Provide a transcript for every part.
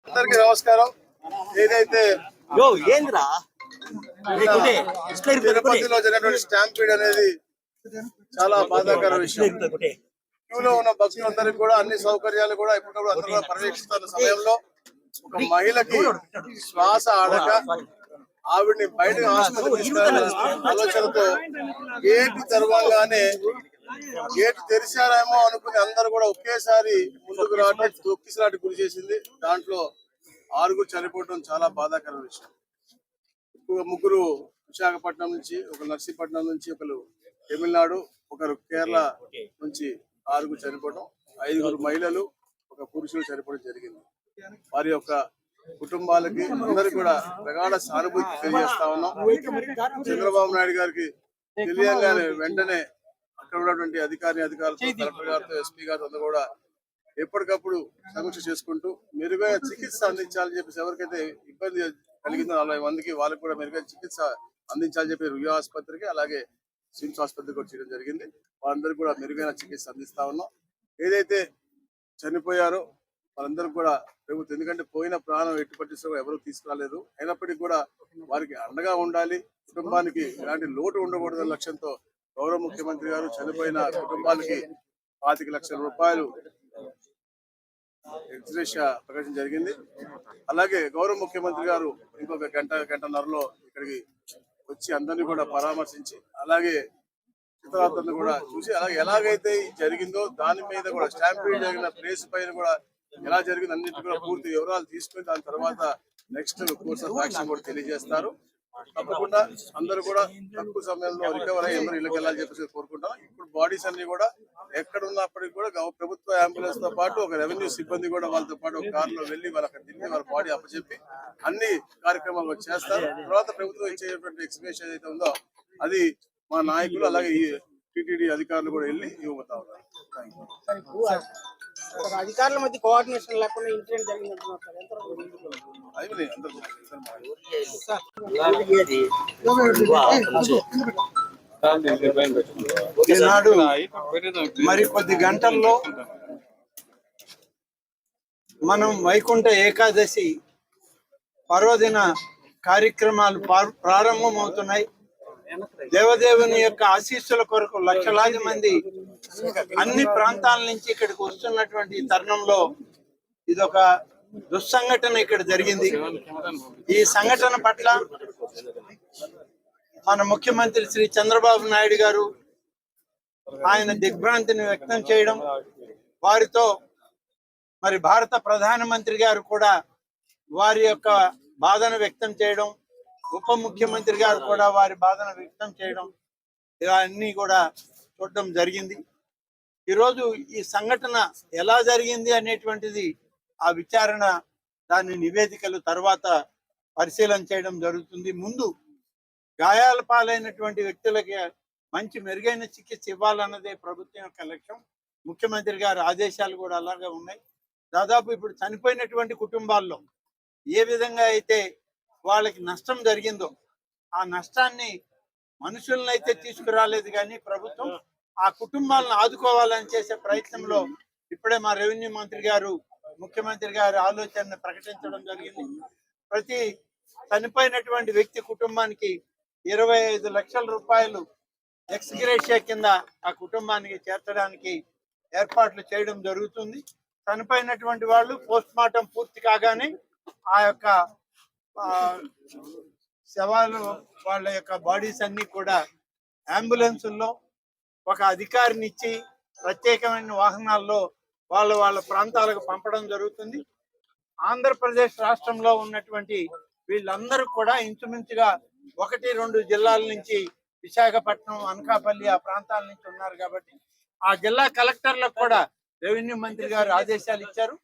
అందరికీ నమస్కారం. ఏదైతే తిరుపతిలో జరిగినటువంటి స్టాంపీడ్ అనేది చాలా బాధాకర విషయం. క్యూలో ఉన్న భక్తులందరికీ కూడా అన్ని సౌకర్యాలు కూడా ఎప్పటికప్పుడు అందరూ పర్యవేక్షిస్తున్న సమయంలో ఒక మహిళకి శ్వాస ఆడక ఆవిడ్ని బయటకు ఆసుపత్రికి తీసుకెళ్లాలనే ఆలోచనతో గేట్ తెరవగానే గేట్ తెరిచారేమో అనుకుని అందరూ కూడా ఒకేసారి ముందుకు రావడం తొక్కిసలాటి గురి చేసింది. దాంట్లో 6 చనిపోవడం చాలా బాధాకర విషయం. ముగ్గురు విశాఖపట్నం నుంచి, ఒకరు నర్సీపట్నం నుంచి, ఒకరు తమిళనాడు, ఒకరు కేరళ నుంచి 6 చనిపోవడం, 5 మహిళలు, ఒక పురుషుడు చనిపోవడం జరిగింది. వారి యొక్క కుటుంబాలకి అందరికి కూడా ప్రగాఢ సానుభూతి తెలియజేస్తా ఉన్నాం. చంద్రబాబు నాయుడు గారికి తెలియగానే వెంటనే అక్కడ ఉన్నటువంటి అధికారులతో, కలెక్టర్ గారితో, ఎస్పీ గారితో కూడా ఎప్పటికప్పుడు సమీక్ష చేసుకుంటూ మెరుగైన చికిత్స అందించాలని చెప్పేసి ఎవరికైతే ఇబ్బంది కలిగిందో 40 మందికి వాళ్ళకి కూడా మెరుగైన చికిత్స అందించాలని చెప్పి రుయా ఆసుపత్రికి అలాగే సిమ్స్ ఆసుపత్రికి కూడా చేయడం జరిగింది. వాళ్ళందరికీ కూడా మెరుగైన చికిత్స అందిస్తా ఉన్నాం. ఏదైతే చనిపోయారో వాళ్ళందరూ కూడా ప్రభుత్వం, ఎందుకంటే పోయిన ప్రాణం ఎట్టి పట్టిస్తూ ఎవరు తీసుకురాలేదు, అయినప్పటికీ కూడా వారికి అండగా ఉండాలి, కుటుంబానికి ఎలాంటి లోటు ఉండకూడదనే లక్ష్యంతో గౌరవ ముఖ్యమంత్రి గారు చనిపోయిన కుటుంబాలకి 25 లక్షల రూపాయలు ఎక్స్గ్రేషియా ప్రకటించడం జరిగింది. అలాగే గౌరవ ముఖ్యమంత్రి గారు ఇంకొక గంటన్నరలో ఇక్కడికి వచ్చి అందరినీ కూడా పరామర్శించి అలాగే చిత్రాలను కూడా చూసి అలాగే ఎలాగైతే జరిగిందో దాని మీద కూడా స్టాంపీడ్ జరిగిన ప్లేస్ పైన కూడా ఎలా జరిగింది అన్నింటి కూడా పూర్తి వివరాలు తీసుకుని దాని తర్వాత నెక్స్ట్ కోర్స్ ఆఫ్ యాక్షన్ కూడా తెలియజేస్తారు. తప్పకుండా అందరూ కూడా తక్కువ సమయంలో రికవర్ అయ్యి అందరూ ఇళ్ళకి వెళ్ళాలని చెప్పేసి కోరుకుంటాం. ఇప్పుడు బాడీస్ అన్ని కూడా ఎక్కడ ఉన్నప్పటికీ కూడా ప్రభుత్వ అంబులెన్స్ తో పాటు ఒక రెవెన్యూ సిబ్బంది కూడా వాళ్ళతో పాటు ఒక కారులో వెళ్లి వాళ్ళ అక్కడ దిగి వాళ్ళ బాడీ అప్పచెప్పి అన్ని కార్యక్రమాలు చేస్తారు. తర్వాత ప్రభుత్వం ఇచ్చేటువంటి ఎక్స్ప్రెషన్ ఏదైతే ఉందో అది మా నాయకులు అలాగే ఈ టీటీడీ అధికారులు కూడా వెళ్ళి ఇవ్వబోతా ఉన్నారు. అధికారుల మధ్య కోఆర్డినేషన్ లేకుండా ఇన్సిడెంట్ జరిగిందంటున్నారు. ఈనాడు మరి కొద్ది గంటల్లో మనం వైకుంఠ ఏకాదశి పర్వదిన కార్యక్రమాలు ప్రారంభమవుతున్నాయి. దేవదేవుని యొక్క ఆశీస్సుల కొరకు లక్షలాది మంది అన్ని ప్రాంతాల నుంచి ఇక్కడికి వస్తున్నటువంటి తరుణంలో ఇదొక దుస్సంఘటన ఇక్కడ జరిగింది. ఈ సంఘటన పట్ల మన ముఖ్యమంత్రి శ్రీ చంద్రబాబు నాయుడు గారు ఆయన దిగ్భ్రాంతిని వ్యక్తం చేయడం, వారితో మరి భారత ప్రధానమంత్రి గారు కూడా వారి యొక్క బాధను వ్యక్తం చేయడం, ఉప ముఖ్యమంత్రి గారు కూడా వారి బాధను వ్యక్తం చేయడం, ఇవన్నీ కూడా చూడడం జరిగింది. ఈరోజు ఈ సంఘటన ఎలా జరిగింది అనేటువంటిది ఆ విచారణ, దాని నివేదికలు తర్వాత పరిశీలన చేయడం జరుగుతుంది. ముందు గాయాల పాలైనటువంటి వ్యక్తులకి మంచి మెరుగైన చికిత్స ఇవ్వాలన్నదే ప్రభుత్వం యొక్క లక్ష్యం. ముఖ్యమంత్రి గారి ఆదేశాలు కూడా అలాగే ఉన్నాయి. దాదాపు ఇప్పుడు చనిపోయినటువంటి కుటుంబాల్లో ఏ విధంగా అయితే వాళ్ళకి నష్టం జరిగిందో ఆ నష్టాన్ని మనుషులను అయితే తీసుకురాలేదు, కానీ ప్రభుత్వం ఆ కుటుంబాలను ఆదుకోవాలని చేసే ప్రయత్నంలో ఇప్పుడే మా రెవెన్యూ మంత్రి గారు ముఖ్యమంత్రి గారి ఆలోచనను ప్రకటించడం జరిగింది. ప్రతి చనిపోయినటువంటి వ్యక్తి కుటుంబానికి 25 లక్షల రూపాయలు ఎక్స్గ్రేషియా కింద ఆ కుటుంబానికి చేర్చడానికి ఏర్పాట్లు చేయడం జరుగుతుంది. చనిపోయినటువంటి వాళ్ళు పోస్ట్ మార్టం పూర్తి కాగానే ఆ యొక్క శవాలు, వాళ్ళ యొక్క బాడీస్ అన్ని కూడా అంబులెన్సుల్లో ఒక అధికారిని ఇచ్చి ప్రత్యేకమైన వాహనాల్లో వాళ్ళ ప్రాంతాలకు పంపడం జరుగుతుంది. ఆంధ్రప్రదేశ్ రాష్ట్రంలో ఉన్నటువంటి వీళ్ళందరూ కూడా ఇంచుమించుగా 1-2 జిల్లాల నుంచి, విశాఖపట్నం, అనకాపల్లి ఆ ప్రాంతాల నుంచి ఉన్నారు. కాబట్టి ఆ జిల్లా కలెక్టర్లకు కూడా రెవెన్యూ మంత్రి గారు ఆదేశాలు ఇచ్చారు.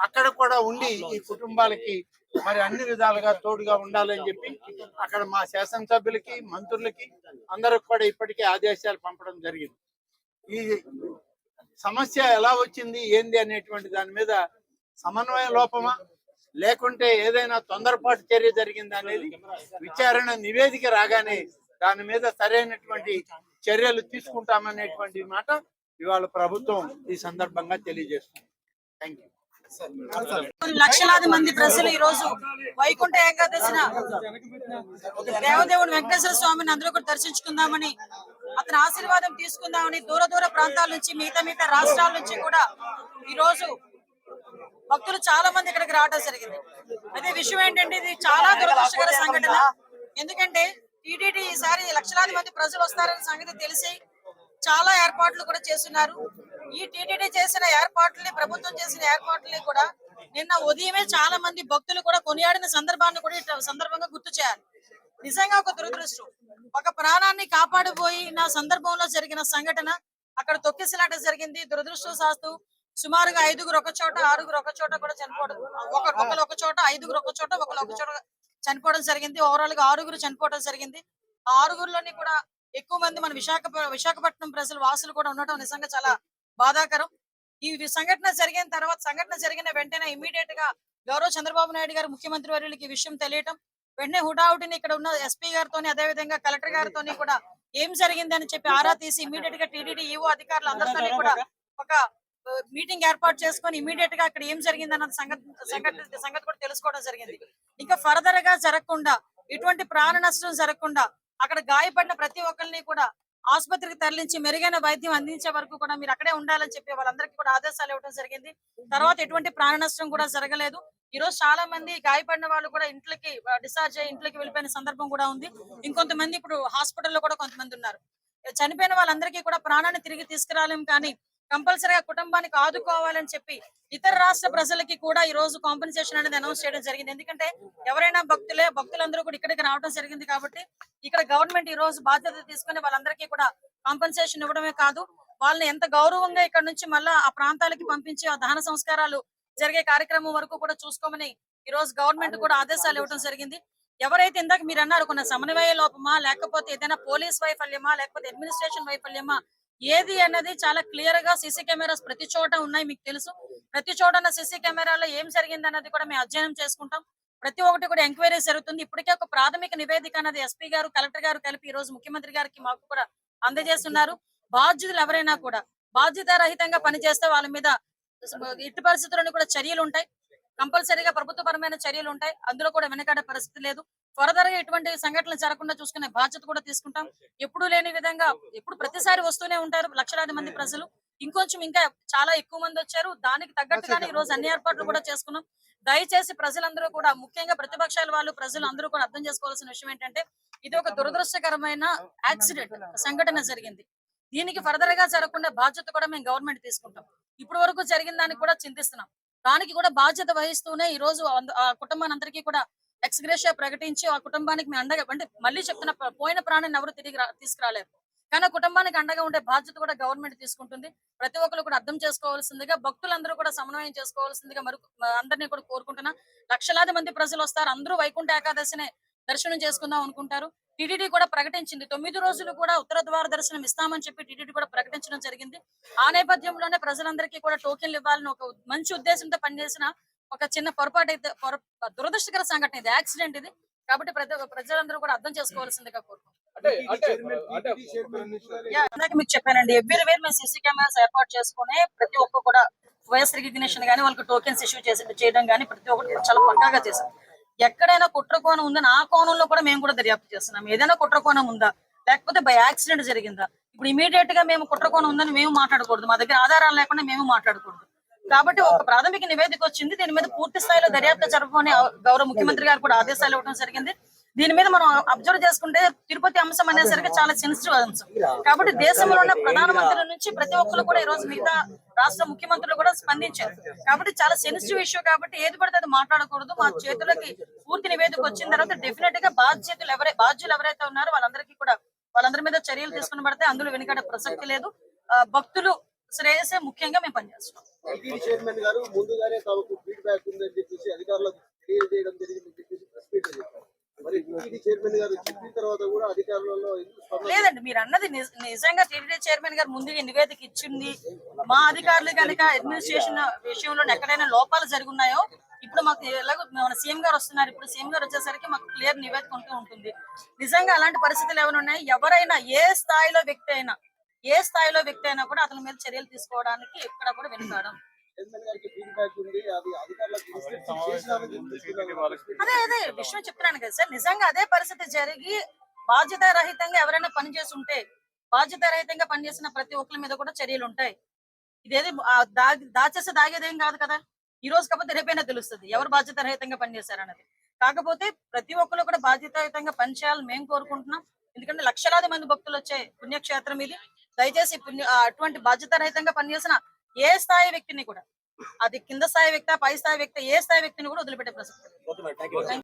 అక్కడ కూడా ఉండి ఈ కుటుంబాలకి మరి అన్ని విధాలుగా తోడుగా ఉండాలని చెప్పి అక్కడ మా శాసనసభ్యులకి, మంత్రులకి అందరికి కూడా ఇప్పటికే ఆదేశాలు పంపడం జరిగింది. ఈ సమస్య ఎలా వచ్చింది, ఏంది అనేటువంటి దాని మీద సమన్వయ లోపమా లేకుంటే ఏదైనా తొందరపాటు చర్య జరిగిందా అనేది విచారణ నివేదిక రాగానే దాని మీద సరైనటువంటి చర్యలు తీసుకుంటామనేటువంటి మాట ఇవాళ ప్రభుత్వం ఈ సందర్భంగా తెలియజేస్తుంది. Thank you. లక్షలాది మంది ప్రజలు ఈ రోజు వైకుంఠ ఏకాదశిన దేవదేవుడు వెంకటేశ్వర స్వామిని అందరూ కూడా దర్శించుకుందామని, అతని ఆశీర్వాదం తీసుకుందామని దూర దూర ప్రాంతాల నుంచి మిగతా రాష్ట్రాల నుంచి కూడా ఈ రోజు భక్తులు చాలా మంది ఇక్కడికి రావడం జరిగింది. అదే విషయం ఏంటంటే ఇది చాలా దురదృష్టకర సంఘటన. ఎందుకంటే టీటీడీ ఈసారి లక్షలాది మంది ప్రజలు వస్తారనే సంగతి తెలిసి చాలా ఏర్పాట్లు కూడా చేస్తున్నారు. ఈ టీటీడీ చేసిన ఏర్పాట్లని, ప్రభుత్వం చేసిన ఏర్పాట్లని కూడా నిన్న ఉదయమే చాలా మంది భక్తులు కూడా కొనియాడిన సందర్భాన్ని కూడా ఈ సందర్భంగా గుర్తు చేయాలి. నిజంగా ఒక దురదృష్టం. ఒక ప్రాణాన్ని కాపాడిపోయిన సందర్భంలో జరిగిన సంఘటన అక్కడ తొక్కిసలాట జరిగింది. దురదృష్టవశాత్తు సుమారుగా 5గురు ఒక చోట, 6గురు ఒక చోట కూడా చనిపోవడం, ఒకరు ఒక చోట, 5గురు ఒక చోట, ఒకరు ఒక చోట చనిపోవడం జరిగింది. ఓవరాల్ గా 6గురు చనిపోవడం జరిగింది. ఆ 6గురులోని కూడా ఎక్కువ మంది మన విశాఖపట్నం ప్రజలు వాసులు కూడా ఉండటం నిజంగా చాలా బాధాకరం. ఈ సంఘటన జరిగిన వెంటనే ఇమీడియట్ గా గౌరవ చంద్రబాబు నాయుడు గారు ముఖ్యమంత్రి వర్యులకి ఈ విషయం తెలియటం, వెంటనే హుటాహుటిని ఇక్కడ ఉన్న ఎస్పీ గారితోని అదే విధంగా కలెక్టర్ గారితోని కూడా ఏం జరిగింది అని చెప్పి ఆరా తీసి ఇమీడియట్ గా టీటీడీ ఈవో అధికారులు అందరితో కూడా ఒక మీటింగ్ ఏర్పాటు చేసుకొని ఇమీడియట్ గా అక్కడ ఏం జరిగింది అన్న సంగతి కూడా తెలుసుకోవడం జరిగింది. ఇంకా ఫర్దర్ గా జరగకుండా, ఎటువంటి ప్రాణ నష్టం జరగకుండా అక్కడ గాయపడిన ప్రతి ఒక్కరిని కూడా ఆసుపత్రికి తరలించి మెరుగైన వైద్యం అందించే వరకు కూడా మీరు అక్కడే ఉండాలని చెప్పి వాళ్ళందరికీ కూడా ఆదేశాలు ఇవ్వడం జరిగింది. తర్వాత ఎటువంటి ప్రాణ నష్టం కూడా జరగలేదు. ఈ రోజు చాలా మంది గాయపడిన వాళ్ళు కూడా ఇంట్లోకి డిశ్చార్జ్ అయ్యి ఇంట్లోకి వెళ్ళిపోయిన సందర్భం కూడా ఉంది. ఇంకొంతమంది ఇప్పుడు హాస్పిటల్లో కూడా కొంతమంది ఉన్నారు. చనిపోయిన వాళ్ళందరికీ కూడా ప్రాణాన్ని తిరిగి తీసుకురాలేం, కానీ కంపల్సరీగా కుటుంబానికి ఆదుకోవాలని చెప్పి ఇతర రాష్ట్ర ప్రజలకి కూడా ఈ రోజు కాంపెన్సేషన్ అనేది అనౌన్స్ చేయడం జరిగింది. ఎందుకంటే ఎవరైనా భక్తులందరూ కూడా ఇక్కడికి రావడం జరిగింది కాబట్టి ఇక్కడ గవర్నమెంట్ ఈ రోజు బాధ్యత తీసుకుని వాళ్ళందరికీ కూడా కాంపెన్సేషన్ ఇవ్వడమే కాదు, వాళ్ళని ఎంత గౌరవంగా ఇక్కడ నుంచి మళ్ళా ఆ ప్రాంతాలకి పంపించి ఆ దహన సంస్కారాలు జరిగే కార్యక్రమం వరకు కూడా చూసుకోమని ఈ రోజు గవర్నమెంట్ కూడా ఆదేశాలు ఇవ్వడం జరిగింది. ఎవరైతే ఇందాక మీరు అన్నారు కొన్ని సమన్వయ లోపమా, లేకపోతే ఏదైనా పోలీస్ వైఫల్యమా, లేకపోతే అడ్మినిస్ట్రేషన్ వైఫల్యమా, ఏది అన్నది చాలా క్లియర్ గా సీసీ కెమెరాస్ ప్రతి చోట ఉన్నాయి. మీకు తెలుసు, ప్రతి చోట ఉన్న సీసీ కెమెరాలో ఏం జరిగింది అన్నది కూడా మేము అధ్యయనం చేసుకుంటాం. ప్రతి ఒక్కటి కూడా ఎంక్వైరీ జరుగుతుంది. ఇప్పటికే ఒక ప్రాథమిక నివేదిక అన్నది ఎస్పీ గారు, కలెక్టర్ గారు కలిపి ఈ రోజు ముఖ్యమంత్రి గారికి మాకు కూడా అందజేస్తున్నారు. బాధ్యులు ఎవరైనా కూడా బాధ్యతారహితంగా పనిచేస్తే వాళ్ళ మీద ఇట్టి పరిస్థితులను కూడా చర్యలు ఉంటాయి. కంపల్సరీగా ప్రభుత్వపరమైన చర్యలు ఉంటాయి. అందులో కూడా వెనకాడే పరిస్థితి లేదు. ఫర్దర్ గా ఇటువంటి సంఘటనలు జరగకుండా చూసుకునే బాధ్యత కూడా తీసుకుంటాం. ఎప్పుడు లేని విధంగా ఎప్పుడు ప్రతిసారి వస్తూనే ఉంటారు లక్షలాది మంది ప్రజలు. ఇంకొంచెం ఇంకా చాలా ఎక్కువ మంది వచ్చారు. దానికి తగ్గట్టుగానే ఈ రోజు అన్ని ఏర్పాట్లు కూడా చేసుకున్నాం. దయచేసి ప్రజలందరూ కూడా, ముఖ్యంగా ప్రతిపక్షాల వాళ్ళు, ప్రజలు అందరూ కూడా అర్థం చేసుకోవాల్సిన విషయం ఏంటంటే ఇది ఒక దురదృష్టకరమైన యాక్సిడెంట్ సంఘటన జరిగింది. దీనికి ఫర్దర్ గా జరగకుండా బాధ్యత కూడా మేము గవర్నమెంట్ తీసుకుంటాం. ఇప్పటి వరకు జరిగిన దానికి కూడా చింతిస్తున్నాం. దానికి కూడా బాధ్యత వహిస్తూనే ఈ రోజు ఆ కుటుంబాన్ని అందరికీ కూడా ఎక్స్గ్రేషియా ప్రకటించి ఆ కుటుంబానికి మేము అండగా, అంటే మళ్ళీ చెప్తున్న పోయిన ప్రాణాన్ని ఎవరు తిరిగి తీసుకురాలేరు, కానీ ఆ కుటుంబానికి అండగా ఉండే బాధ్యత కూడా గవర్నమెంట్ తీసుకుంటుంది. ప్రతి ఒక్కరు కూడా అర్థం చేసుకోవాల్సిందిగా, భక్తులందరూ కూడా సమన్వయం చేసుకోవాల్సిందిగా అందరినీ కూడా కోరుకుంటున్నా. లక్షలాది మంది ప్రజలు వస్తారు. అందరూ వైకుంఠ ఏకాదశినే దర్శనం చేసుకుందాం అనుకుంటారు. టీటీడీ కూడా ప్రకటించింది 9 రోజులు కూడా ఉత్తర ద్వార దర్శనం ఇస్తామని చెప్పి టీటీడీ కూడా ప్రకటించడం జరిగింది. ఆ నేపథ్యంలోనే ప్రజలందరికీ కూడా టోకెన్లు ఇవ్వాలని ఒక మంచి ఉద్దేశంతో పనిచేసిన ఒక చిన్న పొరపాటు అయితే దురదృష్టకర సంఘటన ఇది, యాక్సిడెంట్ ఇది. కాబట్టి ప్రజలందరూ కూడా అర్థం చేసుకోవాల్సిందిగా కోరుకుంటున్నాం. ఇందాక మీకు చెప్పానండి, ఎవ్రీవేర్ మేము సీసీ కెమెరాస్ ఏర్పాటు చేసుకుని ప్రతి ఒక్క కూడా వైఎస్ రికగ్నిషన్ గానీ, వాళ్ళకి టోకెన్స్ ఇష్యూ చేయడం కానీ ప్రతి ఒక్కటి చాలా పక్కాగా చేశాం. ఎక్కడైనా కుట్రకోణం ఉందని ఆ కోణంలో కూడా మేము కూడా దర్యాప్తు చేస్తున్నాం. ఏదైనా కుట్రకోణం ఉందా, లేకపోతే బై యాక్సిడెంట్ జరిగిందా, ఇప్పుడు ఇమీడియట్ గా మేము కుట్రకోణం ఉందని మేము మాట్లాడకూడదు, మా దగ్గర ఆధారాలు లేకుండా మేము మాట్లాడకూడదు. కాబట్టి ఒక ప్రాథమిక నివేదిక వచ్చింది, దీని మీద పూర్తి స్థాయిలో దర్యాప్తు జరపమని గౌరవ ముఖ్యమంత్రి గారు కూడా ఆదేశాలు ఇవ్వడం జరిగింది. దీని మీద మనం అబ్జర్వ్ చేసుకుంటే తిరుపతి అంశం అనేసరికి చాలా సెన్సిటివ్ అంశం. కాబట్టి దేశంలో ఉన్న ప్రధానమంత్రుల నుంచి ప్రతి ఒక్కరు కూడా ఈ రోజు మిగతా రాష్ట్ర ముఖ్యమంత్రులు కూడా స్పందించారు. కాబట్టి చాలా సెన్సిటివ్ ఇష్యూ, కాబట్టి ఏది పడితే అది మాట్లాడకూడదు. మా చేతులకి పూర్తి నివేదిక వచ్చిన తర్వాత డెఫినెట్ గా బాధ్యులు ఎవరైతే ఉన్నారో వాళ్ళందరి మీద చర్యలు తీసుకుని పడితే అందులో వెనుకడే ప్రసక్తి లేదు. భక్తులు శ్రేయసే ముఖ్యంగా మేము పనిచేస్తున్నాం. చైర్మన్ గారు ముందుగానే తమకు ఫీడ్బ్యాక్ ఉందని చెప్పేసి అధికారులకు తెలియజేయడం జరిగింది. మరి టీటీడీ చైర్మన్ గారు చెప్పిన తర్వాత కూడా అధికారులలో లేదండి, మీరు అన్నది నిజంగా టీటీడీ చైర్మన్ గారు ముందుగా నివేదిక ఇచ్చింది. మా అధికారులు కనుక అడ్మినిస్ట్రేషన్ విషయంలో ఎక్కడైనా లోపాలు జరుగున్నాయో ఇప్పుడు మాకు ఎలాగో మన సీఎం గారు వస్తున్నారు, ఇప్పుడు సీఎం గారు వచ్చేసరికి మాకు క్లియర్ నివేదిక ఉంటూ ఉంటుంది. నిజంగా అలాంటి పరిస్థితులు ఏమైనా ఉన్నాయి, ఎవరైనా ఏ స్థాయిలో వ్యక్తి అయినా కూడా అతని మీద చర్యలు తీసుకోవడానికి ఎక్కడ కూడా వెనుకాడం. అదే విషయం చెప్తున్నాను కదా సార్, నిజంగా అదే పరిస్థితి జరిగి బాధ్యత రహితంగా ఎవరైనా పనిచేస్తుంటే, బాధ్యత రహితంగా పనిచేసిన ప్రతి ఒక్కరి మీద కూడా చర్యలు ఉంటాయి. ఇదేది దాచేసి దాగేదేం కాదు కదా. ఈ రోజు కాకపోతే రేపైనా తెలుస్తుంది ఎవరు బాధ్యత రహితంగా పనిచేశారన్నది. కాకపోతే ప్రతి ఒక్కరు కూడా బాధ్యతాయుతంగా పనిచేయాలని మేము కోరుకుంటున్నాం. ఎందుకంటే లక్షలాది మంది భక్తులు వచ్చే పుణ్యక్షేత్రం ఇది. దయచేసి అటువంటి బాధ్యత రహితంగా పనిచేసిన ఏ స్థాయి వ్యక్తిని కూడా, అది కింద స్థాయి వ్యక్తి, పై స్థాయి వ్యక్తి, ఏ స్థాయి వ్యక్తిని కూడా వదిలిపెట్టే ప్రసక్తి లేదు.